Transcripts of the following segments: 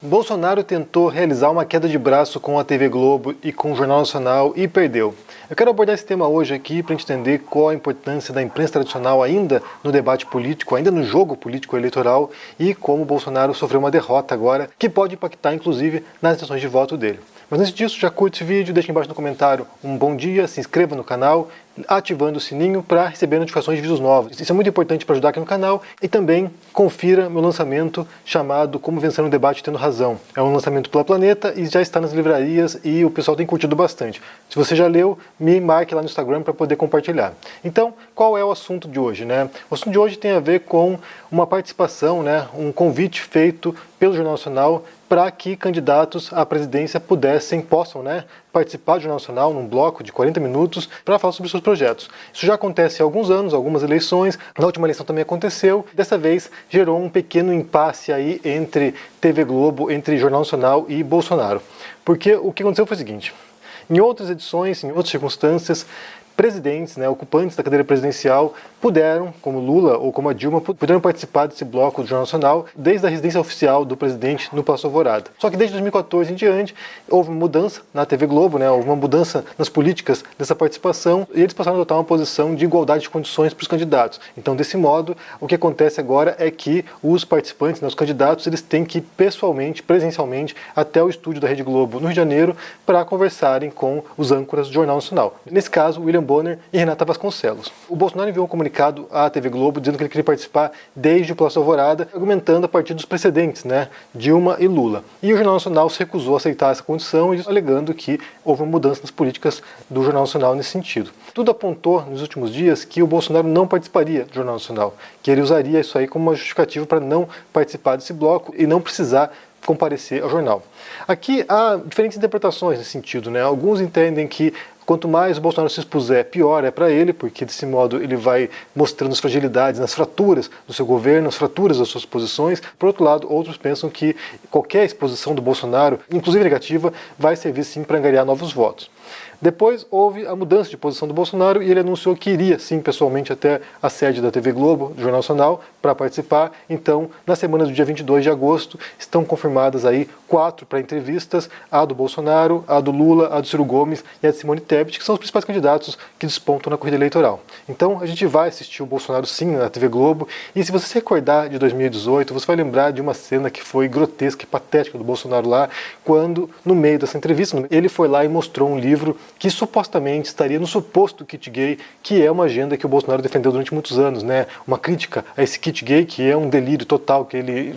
Bolsonaro tentou realizar uma queda de braço com a TV Globo e com o Jornal Nacional e perdeu. Eu quero abordar esse tema hoje aqui para a gente entender qual a importância da imprensa tradicional ainda no debate político, ainda no jogo político eleitoral e como o Bolsonaro sofreu uma derrota agora que pode impactar inclusive nas intenções de voto dele. Mas antes disso, já curte esse vídeo, deixa embaixo no comentário um bom dia, se inscreva no canal, ativando o sininho para receber notificações de vídeos novos. Isso é muito importante para ajudar aqui no canal. E também confira meu lançamento chamado Como Vencer um Debate Tendo Razão. É um lançamento pela Planeta e já está nas livrarias e o pessoal tem curtido bastante. Se você já leu, me marque lá no Instagram para poder compartilhar. Então, qual é o assunto de hoje, né? O assunto de hoje tem a ver com uma participação, né, um convite feito pelo Jornal Nacional para que candidatos à presidência possam participar do Jornal Nacional num bloco de 40 minutos para falar sobre seus projetos. Isso já acontece há alguns anos, algumas eleições, na última eleição também aconteceu. Dessa vez gerou um pequeno impasse aí entre TV Globo, entre Jornal Nacional e Bolsonaro. Porque o que aconteceu foi o seguinte: em outras edições, em outras circunstâncias, presidentes, ocupantes da cadeira presidencial puderam, como Lula ou como a Dilma, puderam participar desse bloco do Jornal Nacional desde a residência oficial do presidente no Palácio Alvorada. Só que desde 2014 em diante houve uma mudança na TV Globo, houve uma mudança nas políticas dessa participação e eles passaram a adotar uma posição de igualdade de condições para os candidatos. Então, desse modo, o que acontece agora é que os participantes, os candidatos, eles têm que ir pessoalmente, presencialmente, até o estúdio da Rede Globo no Rio de Janeiro para conversarem com os âncoras do Jornal Nacional. Nesse caso, William Bonner e Renata Vasconcelos. O Bolsonaro enviou um comunicado à TV Globo dizendo que ele queria participar desde o Palácio Alvorada, argumentando a partir dos precedentes, Dilma e Lula. E o Jornal Nacional se recusou a aceitar essa condição, alegando que houve uma mudança nas políticas do Jornal Nacional nesse sentido. Tudo apontou nos últimos dias que o Bolsonaro não participaria do Jornal Nacional, que ele usaria isso aí como uma justificativa para não participar desse bloco e não precisar comparecer ao jornal. Aqui há diferentes interpretações nesse sentido, Alguns entendem que quanto mais o Bolsonaro se expuser, pior é para ele, porque desse modo ele vai mostrando as fragilidades, as fraturas do seu governo, as fraturas das suas posições. Por outro lado, outros pensam que qualquer exposição do Bolsonaro, inclusive negativa, vai servir sim para angariar novos votos. Depois houve a mudança de posição do Bolsonaro e ele anunciou que iria sim pessoalmente até a sede da TV Globo, do Jornal Nacional, para participar. Então, na semana do dia 22 de agosto, estão confirmadas aí 4 para entrevistas: a do Bolsonaro, a do Lula, a do Ciro Gomes e a de Simone Tebet, que são os principais candidatos que despontam na corrida eleitoral. Então, a gente vai assistir o Bolsonaro sim na TV Globo, e se você se recordar de 2018, você vai lembrar de uma cena que foi grotesca e patética do Bolsonaro lá, quando, no meio dessa entrevista, ele foi lá e mostrou um livro que supostamente estaria no suposto kit gay, que é uma agenda que o Bolsonaro defendeu durante muitos anos, Uma crítica a esse kit gay, que é um delírio total que ele,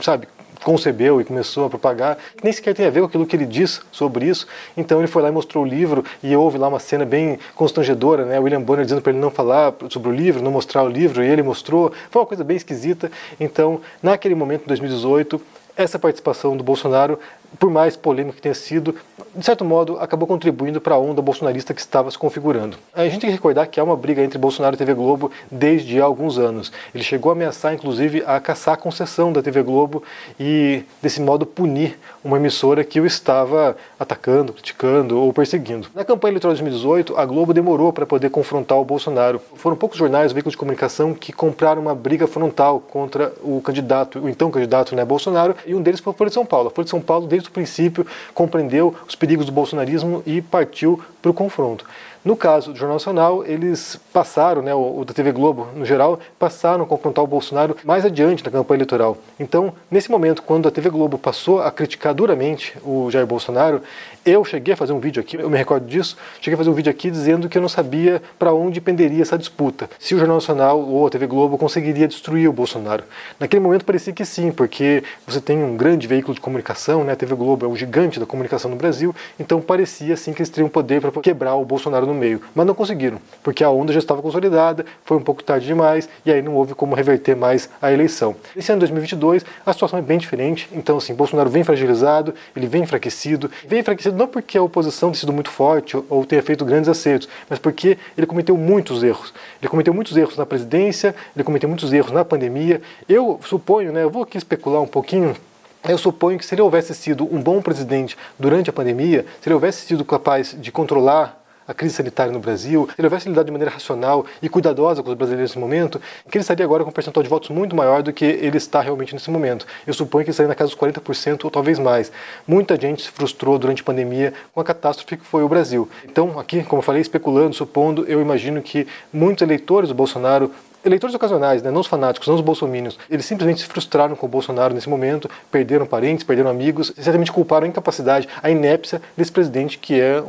concebeu e começou a propagar, que nem sequer tem a ver com aquilo que ele diz sobre isso. Então ele foi lá e mostrou o livro, e houve lá uma cena bem constrangedora, William Bonner dizendo para ele não falar sobre o livro, não mostrar o livro, e ele mostrou. Foi uma coisa bem esquisita. Então, naquele momento, em 2018, essa participação do Bolsonaro, por mais polêmica que tenha sido, de certo modo, acabou contribuindo para a onda bolsonarista que estava se configurando. A gente tem que recordar que há uma briga entre Bolsonaro e TV Globo desde há alguns anos. Ele chegou a ameaçar, inclusive, a cassar a concessão da TV Globo e, desse modo, punir uma emissora que o estava atacando, criticando ou perseguindo. Na campanha eleitoral de 2018, a Globo demorou para poder confrontar o Bolsonaro. Foram poucos jornais, veículos de comunicação, que compraram uma briga frontal contra o candidato, o então candidato, Bolsonaro, e um deles foi a Folha de São Paulo. A Folha de São Paulo, desde o princípio, compreendeu os perigos do bolsonarismo e partiu para o confronto. No caso do Jornal Nacional, eles passaram, o da TV Globo no geral, passaram a confrontar o Bolsonaro mais adiante na campanha eleitoral. Então, nesse momento, quando a TV Globo passou a criticar duramente o Jair Bolsonaro, eu cheguei a fazer um vídeo aqui, eu me recordo disso, cheguei a fazer um vídeo aqui dizendo que eu não sabia para onde penderia essa disputa, se o Jornal Nacional ou a TV Globo conseguiria destruir o Bolsonaro. Naquele momento parecia que sim, porque você tem um grande veículo de comunicação, a TV Globo é o gigante da comunicação no Brasil, então parecia sim que eles teriam poder para quebrar o Bolsonaro no meio, mas não conseguiram, porque a onda já estava consolidada, foi um pouco tarde demais, e aí não houve como reverter mais a eleição. Esse ano de 2022, a situação é bem diferente, então assim, Bolsonaro vem fragilizado, ele vem enfraquecido não porque a oposição tenha sido muito forte ou tenha feito grandes acertos, mas porque ele cometeu muitos erros. Ele cometeu muitos erros na presidência, ele cometeu muitos erros na pandemia. Eu suponho, eu vou aqui especular um pouquinho. Eu suponho que se ele houvesse sido um bom presidente durante a pandemia, se ele houvesse sido capaz de controlar a crise sanitária no Brasil, se ele houvesse lidado de maneira racional e cuidadosa com os brasileiros nesse momento, que ele estaria agora com um percentual de votos muito maior do que ele está realmente nesse momento. Eu suponho que ele estaria na casa dos 40% ou talvez mais. Muita gente se frustrou durante a pandemia com a catástrofe que foi o Brasil. Então, aqui, como eu falei, especulando, supondo, eu imagino que muitos eleitores do Bolsonaro, eleitores ocasionais, né, não os fanáticos, não os bolsominions, eles simplesmente se frustraram com o Bolsonaro nesse momento, perderam parentes, perderam amigos, e certamente culparam a incapacidade, a inépcia desse presidente que é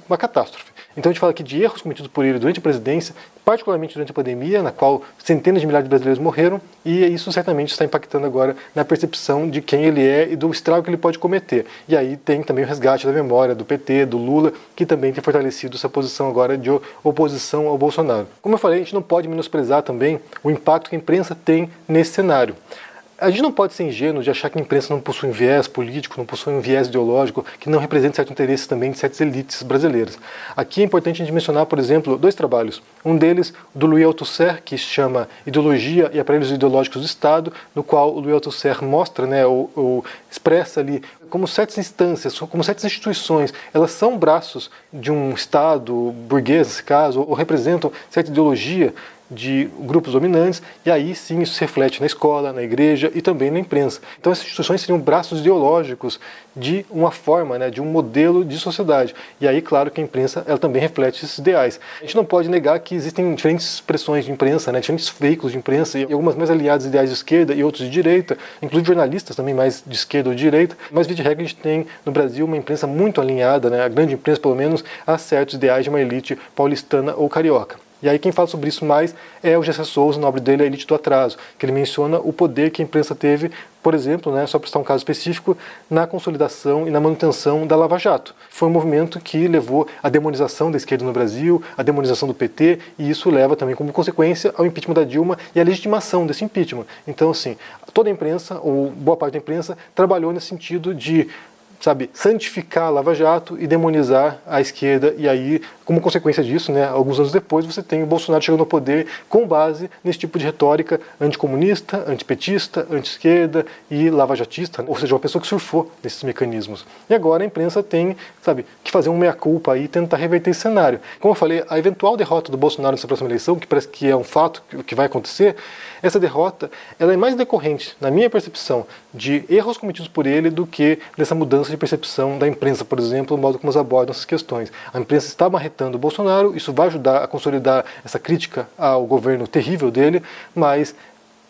uma catástrofe. Então a gente fala aqui de erros cometidos por ele durante a presidência, particularmente durante a pandemia, na qual centenas de milhares de brasileiros morreram, e isso certamente está impactando agora na percepção de quem ele é e do estrago que ele pode cometer. E aí tem também o resgate da memória do PT, do Lula, que também tem fortalecido essa posição agora de oposição ao Bolsonaro. Como eu falei, a gente não pode menosprezar também o impacto que a imprensa tem nesse cenário. A gente não pode ser ingênuo de achar que a imprensa não possui um viés político, não possui um viés ideológico, que não representa certos interesses também de certas elites brasileiras. Aqui é importante a gente mencionar, por exemplo, 2 trabalhos. Um deles, do Louis Althusser, que se chama Ideologia e Aparelhos Ideológicos do Estado, no qual o Louis Althusser mostra, né, expressa ali como certas instâncias, como certas instituições, elas são braços de um Estado burguês, nesse caso, ou representam certa ideologia de grupos dominantes, e aí sim isso se reflete na escola, na igreja e também na imprensa. Então essas instituições seriam braços ideológicos de uma forma, né, de um modelo de sociedade. E aí, claro, que a imprensa ela também reflete esses ideais. A gente não pode negar que existem diferentes expressões de imprensa, né, diferentes veículos de imprensa, e algumas mais aliadas a ideais de esquerda e outros de direita, inclusive jornalistas também mais de esquerda ou de direita, mas via de regra a gente tem no Brasil uma imprensa muito alinhada, né, a grande imprensa pelo menos, a certos ideais de uma elite paulistana ou carioca. E aí quem fala sobre isso mais é o Gessé Souza, no obra dele A Elite do Atraso, que ele menciona o poder que a imprensa teve, por exemplo, né, só para citar um caso específico, na consolidação e na manutenção da Lava Jato. Foi um movimento que levou à demonização da esquerda no Brasil, à demonização do PT, e isso leva também como consequência ao impeachment da Dilma e à legitimação desse impeachment. Então, assim, toda a imprensa, ou boa parte da imprensa, trabalhou nesse sentido de santificar a Lava Jato e demonizar a esquerda, e aí, como consequência disso, né, alguns anos depois, você tem o Bolsonaro chegando ao poder com base nesse tipo de retórica anticomunista, antipetista, anti-esquerda e lavajatista, ou seja, uma pessoa que surfou nesses mecanismos. E agora a imprensa tem, que fazer um meia-culpa aí e tentar reverter esse cenário. Como eu falei, a eventual derrota do Bolsonaro nessa próxima eleição, que parece que é um fato que vai acontecer, essa derrota ela é mais decorrente, na minha percepção, de erros cometidos por ele do que dessa mudança de percepção da imprensa, por exemplo, o modo como eles abordam essas questões. A imprensa está marretando o Bolsonaro, isso vai ajudar a consolidar essa crítica ao governo terrível dele, mas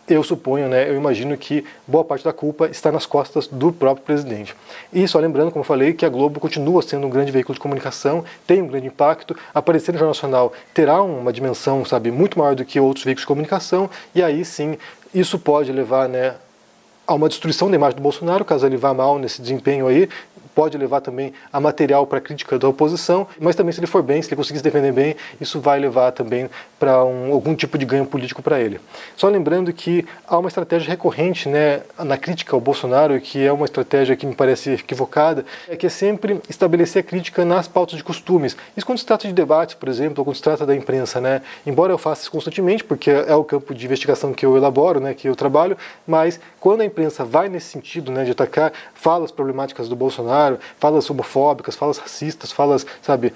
eu suponho, né, eu imagino que boa parte da culpa está nas costas do próprio presidente. E só lembrando, como eu falei, que a Globo continua sendo um grande veículo de comunicação, tem um grande impacto, aparecer no Jornal Nacional terá uma dimensão, muito maior do que outros veículos de comunicação, e aí sim, isso pode levar, né, a uma destruição da imagem do Bolsonaro, caso ele vá mal nesse desempenho aí, pode levar também a material para crítica da oposição, mas também se ele for bem, se ele conseguir se defender bem, isso vai levar também para algum tipo de ganho político para ele. Só lembrando que há uma estratégia recorrente, né, na crítica ao Bolsonaro, que é uma estratégia que me parece equivocada, é que é sempre estabelecer a crítica nas pautas de costumes. Isso quando se trata de debates, por exemplo, ou quando se trata da imprensa, né? Embora eu faça isso constantemente, porque é o campo de investigação que eu elaboro, né, que eu trabalho, mas quando a imprensa vai nesse sentido, né, de atacar falas problemáticas do Bolsonaro, falas homofóbicas, falas racistas, falas,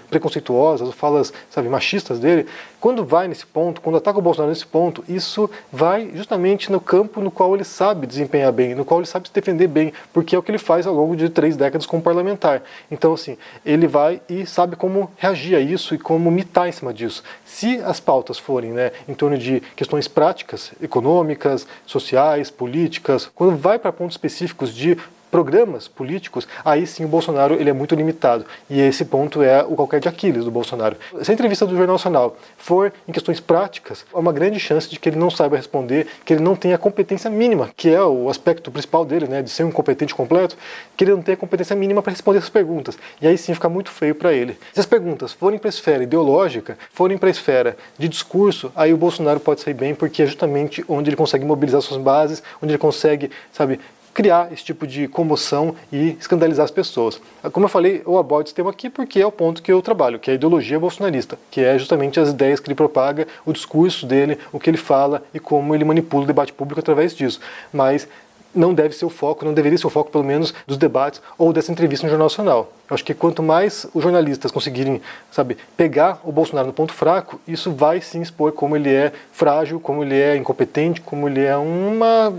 preconceituosas, falas, machistas dele, quando vai nesse ponto, quando ataca o Bolsonaro nesse ponto, isso vai justamente no campo no qual ele sabe desempenhar bem, no qual ele sabe se defender bem, porque é o que ele faz ao longo de 3 décadas como parlamentar. Então, assim, ele vai e sabe como reagir a isso e como mitar em cima disso. Se as pautas forem, né, em torno de questões práticas, econômicas, sociais, políticas, quando vai para pontos específicos de programas políticos, aí sim o Bolsonaro ele é muito limitado. E esse ponto é o calcanhar de Aquiles do Bolsonaro. Se a entrevista do Jornal Nacional for em questões práticas, há uma grande chance de que ele não saiba responder, que ele não tenha a competência mínima, que é o aspecto principal dele, né, de ser um incompetente completo, que ele não tenha a competência mínima para responder essas perguntas. E aí sim fica muito feio para ele. Se as perguntas forem para a esfera ideológica, forem para a esfera de discurso, aí o Bolsonaro pode sair bem, porque é justamente onde ele consegue mobilizar suas bases, onde ele consegue, criar esse tipo de comoção e escandalizar as pessoas. Como eu falei, eu abordo esse tema aqui porque é o ponto que eu trabalho, que é a ideologia bolsonarista, que é justamente as ideias que ele propaga, o discurso dele, o que ele fala e como ele manipula o debate público através disso. Mas não deve ser o foco, não deveria ser o foco, pelo menos, dos debates ou dessa entrevista no Jornal Nacional. Eu acho que quanto mais os jornalistas conseguirem, pegar o Bolsonaro no ponto fraco, isso vai sim expor como ele é frágil, como ele é incompetente, como ele é uma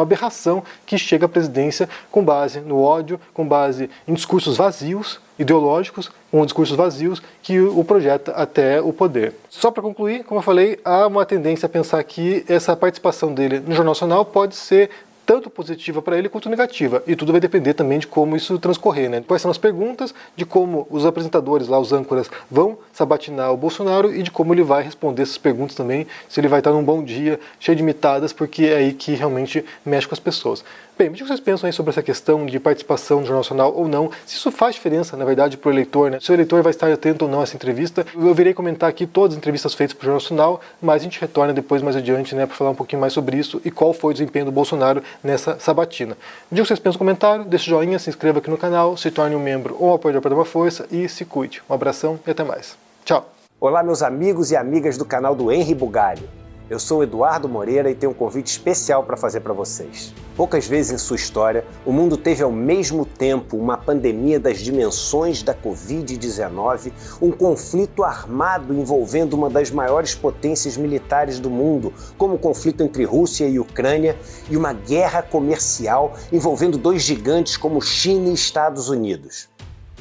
aberração que chega à presidência com base no ódio, com base em discursos vazios, ideológicos, com discursos vazios que o projeta até o poder. Só para concluir, como eu falei, há uma tendência a pensar que essa participação dele no Jornal Nacional pode ser tanto positiva para ele quanto negativa. E tudo vai depender também de como isso transcorrer, né? Quais são as perguntas, de como os apresentadores lá, os âncoras, vão sabatinar o Bolsonaro e de como ele vai responder essas perguntas também, se ele vai estar num bom dia, cheio de mitadas, porque é aí que realmente mexe com as pessoas. Bem, o que vocês pensam aí sobre essa questão de participação no Jornal Nacional ou não? Se isso faz diferença, na verdade, para o eleitor, né? Se o eleitor vai estar atento ou não a essa entrevista. Eu virei comentar aqui todas as entrevistas feitas para o Jornal Nacional, mas a gente retorna depois, mais adiante, né, para falar um pouquinho mais sobre isso e qual foi o desempenho do Bolsonaro nessa sabatina. Diga o que vocês pensam no comentário, deixe o joinha, se inscreva aqui no canal, se torne um membro ou um apoiador para dar uma força e se cuide. Um abração e até mais. Tchau! Olá, meus amigos e amigas do canal do Henri Bugalho. Eu sou o Eduardo Moreira e tenho um convite especial para fazer para vocês. Poucas vezes em sua história, o mundo teve ao mesmo tempo uma pandemia das dimensões da Covid-19, um conflito armado envolvendo uma das maiores potências militares do mundo, como o conflito entre Rússia e Ucrânia, e uma guerra comercial envolvendo dois gigantes como China e Estados Unidos.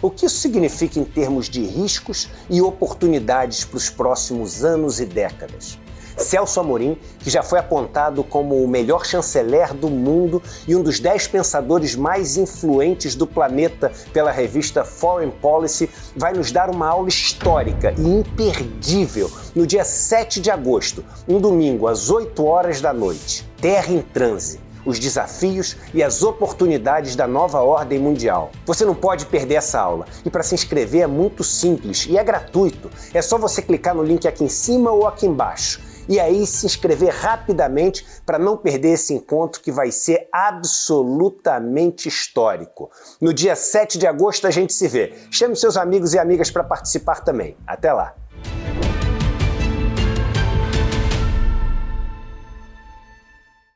O que isso significa em termos de riscos e oportunidades para os próximos anos e décadas? Celso Amorim, que já foi apontado como o melhor chanceler do mundo e um dos 10 pensadores mais influentes do planeta pela revista Foreign Policy, vai nos dar uma aula histórica e imperdível no dia 7 de agosto, um domingo, às 8 horas da noite. Terra em Transe. Os desafios e as oportunidades da nova ordem mundial. Você não pode perder essa aula. E para se inscrever é muito simples e é gratuito. É só você clicar no link aqui em cima ou aqui embaixo. E aí se inscrever rapidamente para não perder esse encontro que vai ser absolutamente histórico. No dia 7 de agosto a gente se vê. Chame seus amigos e amigas para participar também. Até lá!